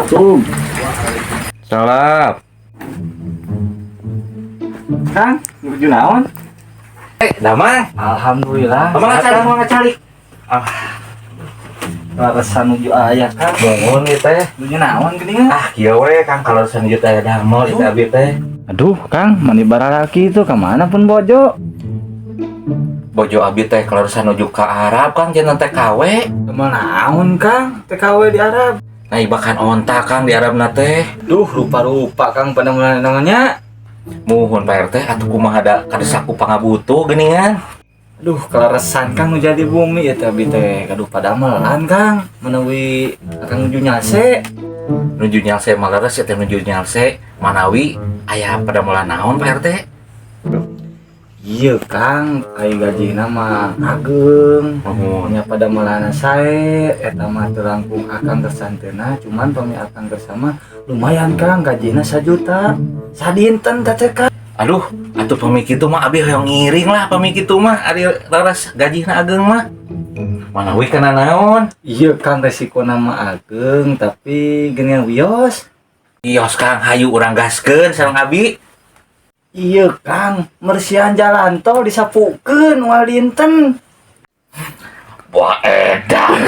Assalamualaikum. Salam. Kang, nuju naon? Damang. Alhamdulillah. Abang ngacari. Raresan nuju aya Kang. Bangun ieu teh. Nuju naon geuning? Kieu we Kang kalau sanjut aya damel ieu abi teh. Aduh, Kang, mani bararaki itu kemana pun bojo? Bojo abi teh kalau nuju ka Arab Kang jangan TKW. Kemana naon Kang? TKW di Arab. Nah bahkan onta Kang di Arabna teh. Duh, rupa-rupa Kang pada mulai namanya. Muhun Pak RT atuh kumaha da kadesaku pangabutuh geuningan. Aduh, keleresan Kang nu jadi bumi eta abi teh. Kaduh padamelan Kang, menawi Kang nuju nyase. Nuju nyalse maleres teh nuju nyalse manawi aya padamelan naon Pak RT? Iya Kang, ai gajina mah ageng. Nuhun. Nya pada malana sae eta mah teu langkung akang kesanteuna, cuman pami akang bersama lumayan Kang, gajina 1 juta. Sadinten teh Kang. Aduh, atuh pami kitu mah abi hoyong ngiring lah pami kitu mah ari laras gajihna ageng mah. Manawi kana naon? Iya Kang, resiko nama ageng tapi geuningan wios. Kios Kang hayu urang gaskeun sareng abi. Iya Kang, mersihan jalan tol disapukeun moal dinten. Wah edan.